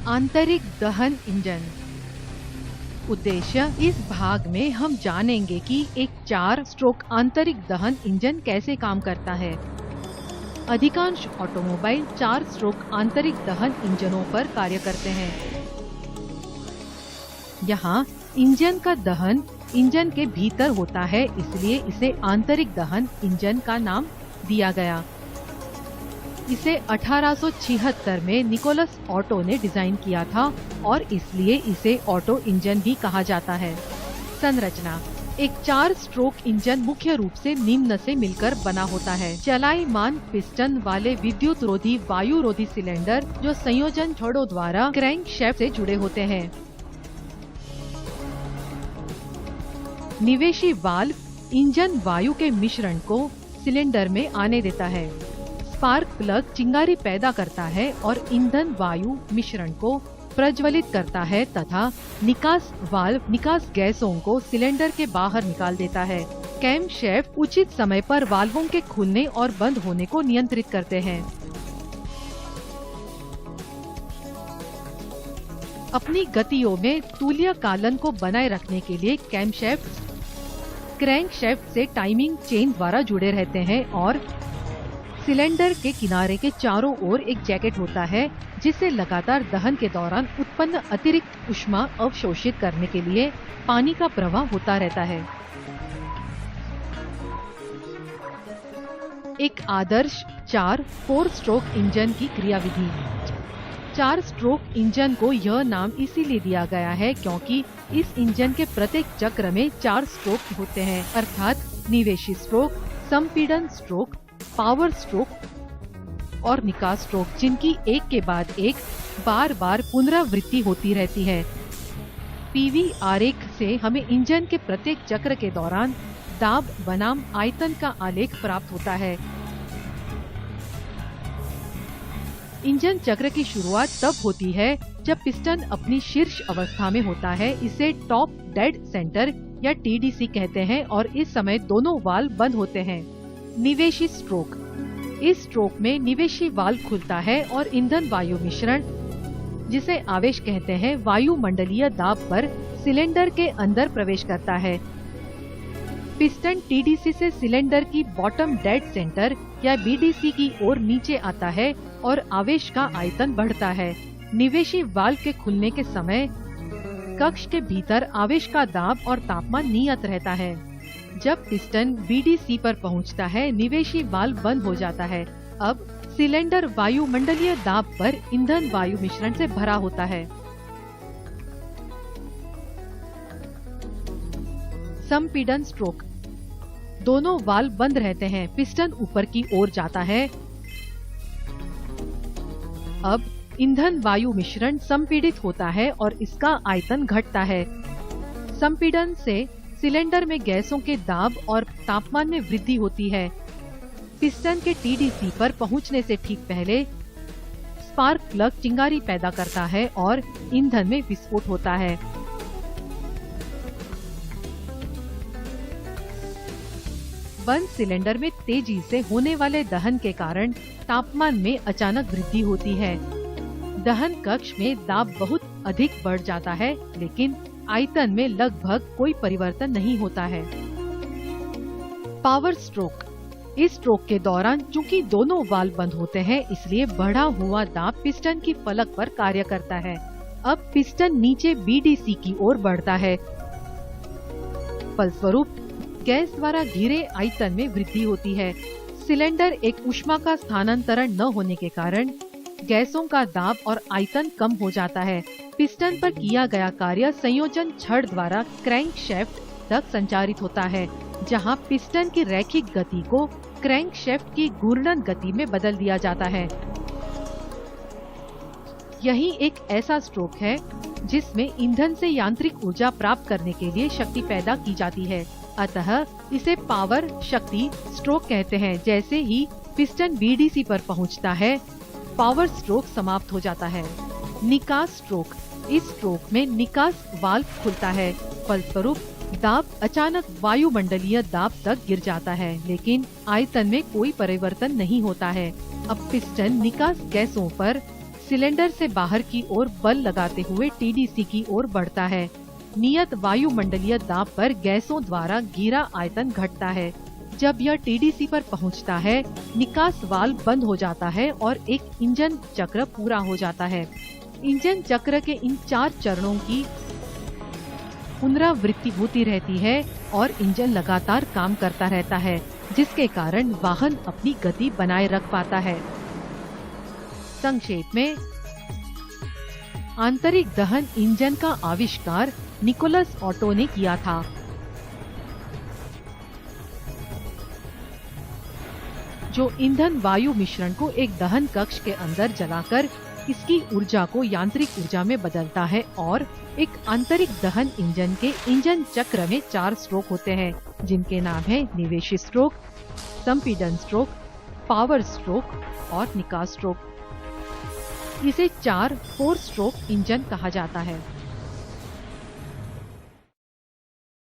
आंतरिक दहन इंजन। उद्देश्य, इस भाग में हम जानेंगे कि एक 4 स्ट्रोक आंतरिक दहन इंजन कैसे काम करता है। अधिकांश ऑटोमोबाइल 4 स्ट्रोक आंतरिक दहन इंजनों पर कार्य करते हैं। यहाँ इंजन का दहन इंजन के भीतर होता है, इसलिए इसे आंतरिक दहन इंजन का नाम दिया गया। इसे 1876 में निकोलस ऑटो ने डिजाइन किया था और इसलिए इसे ऑटो इंजन भी कहा जाता है। संरचना, एक 4 स्ट्रोक इंजन मुख्य रूप से निम्न से मिलकर बना होता है। चलायमान पिस्टन वाले विद्युत रोधी वायु रोधी सिलेंडर जो संयोजन छड़ों द्वारा क्रैंक शैफ्ट से जुड़े होते हैं। निवेशी वाल्व इंजन वायु के मिश्रण को सिलेंडर में आने देता है। स्पार्क प्लग चिंगारी पैदा करता है और ईंधन वायु मिश्रण को प्रज्वलित करता है तथा निकास वाल्व निकास गैसों को सिलेंडर के बाहर निकाल देता है। कैम शैफ्ट उचित समय पर वाल्वों के खुलने और बंद होने को नियंत्रित करते हैं। अपनी गतियों में तुल्यकालन को बनाए रखने के लिए कैम शैफ्ट क्रैंक शैफ्ट से टाइमिंग चेन द्वारा जुड़े रहते हैं और सिलेंडर के किनारे के चारों ओर एक जैकेट होता है जिससे लगातार दहन के दौरान उत्पन्न अतिरिक्त ऊष्मा अवशोषित करने के लिए पानी का प्रवाह होता रहता है। एक आदर्श 4 स्ट्रोक इंजन की क्रियाविधि। 4 स्ट्रोक इंजन को यह नाम इसीलिए दिया गया है क्योंकि इस इंजन के प्रत्येक चक्र में 4 स्ट्रोक होते हैं, अर्थात निवेशी स्ट्रोक, संपीड़न स्ट्रोक, पावर स्ट्रोक और निकास स्ट्रोक, जिनकी एक के बाद एक बार बार पुनरावृत्ति होती रहती है। पीवी आरेख से हमें इंजन के प्रत्येक चक्र के दौरान दाब बनाम आयतन का आलेख प्राप्त होता है। इंजन चक्र की शुरुआत तब होती है जब पिस्टन अपनी शीर्ष अवस्था में होता है। इसे टॉप डेड सेंटर या टीडीसी कहते हैं और इस समय दोनों वाल्व बंद होते हैं। निवेशी स्ट्रोक, इस स्ट्रोक में निवेशी वाल्व खुलता है और ईंधन वायु मिश्रण, जिसे आवेश कहते हैं, वायुमंडलीय दाब पर सिलेंडर के अंदर प्रवेश करता है। पिस्टन टीडीसी से सिलेंडर की बॉटम डेड सेंटर या बीडीसी की ओर नीचे आता है और आवेश का आयतन बढ़ता है। निवेशी वाल्व के खुलने के समय कक्ष के भीतर आवेश का दाब और तापमान नियत रहता है। जब पिस्टन बीडीसी पर पहुंचता है, निवेशी वाल्व बंद हो जाता है। अब सिलेंडर वायुमंडलीय दाब पर ईंधन वायु मिश्रण से भरा होता है। संपीड़न स्ट्रोक, दोनों वाल्व बंद रहते हैं, पिस्टन ऊपर की ओर जाता है। अब ईंधन वायु मिश्रण संपीड़ित होता है और इसका आयतन घटता है। संपीड़न से सिलेंडर में गैसों के दाब और तापमान में वृद्धि होती है। पिस्टन के टीडीसी पर पहुंचने से ठीक पहले स्पार्क प्लग चिंगारी पैदा करता है और ईंधन में विस्फोट होता है। बंद सिलेंडर में तेजी से होने वाले दहन के कारण तापमान में अचानक वृद्धि होती है। दहन कक्ष में दाब बहुत अधिक बढ़ जाता है, लेकिन आयतन में लगभग कोई परिवर्तन नहीं होता है। पावर स्ट्रोक, इस स्ट्रोक के दौरान चूंकि दोनों वाल्व बंद होते हैं, इसलिए बढ़ा हुआ दाब पिस्टन की फलक पर कार्य करता है। अब पिस्टन नीचे बीडीसी की ओर बढ़ता है। फलस्वरूप गैस द्वारा घिरे आयतन में वृद्धि होती है। सिलेंडर एक ऊष्मा का स्थानांतरण न होने के कारण गैसों का दाब और आयतन कम हो जाता है। पिस्टन पर किया गया कार्य संयोजन छड़ द्वारा क्रैंक शैफ्ट तक संचारित होता है, जहां पिस्टन की रैखिक गति को क्रैंक शैफ्ट की घूर्णन गति में बदल दिया जाता है। यही एक ऐसा स्ट्रोक है जिसमें ईंधन से यांत्रिक ऊर्जा प्राप्त करने के लिए शक्ति पैदा की जाती है, अतः इसे पावर शक्ति स्ट्रोक कहते हैं। जैसे ही पिस्टन बीडीसी पर पहुंचता है, पावर स्ट्रोक समाप्त हो जाता है। निकास स्ट्रोक, इस स्ट्रोक में निकास वाल्व खुलता है, फलस्वरूप दाब अचानक वायुमंडलीय दाब तक गिर जाता है, लेकिन आयतन में कोई परिवर्तन नहीं होता है। अब पिस्टन निकास गैसों पर सिलेंडर से बाहर की ओर बल लगाते हुए टीडीसी की ओर बढ़ता है। नियत वायुमंडलीय दाब पर गैसों द्वारा घिरा आयतन घटता है। जब यह टीडीसी पर पहुंचता है, निकास वाल्व बंद हो जाता है और एक इंजन चक्र पूरा हो जाता है। इंजन चक्र के इन 4 चरणों की पुनरावृत्ति होती रहती है और इंजन लगातार काम करता रहता है, जिसके कारण वाहन अपनी गति बनाए रख पाता है। संक्षेप में, आंतरिक दहन इंजन का आविष्कार निकोलस ऑटो ने किया था। जो ईंधन वायु मिश्रण को एक दहन कक्ष के अंदर जलाकर इसकी ऊर्जा को यांत्रिक ऊर्जा में बदलता है और एक आंतरिक दहन इंजन के इंजन चक्र में 4 स्ट्रोक होते हैं, जिनके नाम है निवेशी स्ट्रोक, संपीड़न स्ट्रोक, पावर स्ट्रोक और निकास स्ट्रोक। इसे 4 स्ट्रोक इंजन कहा जाता है।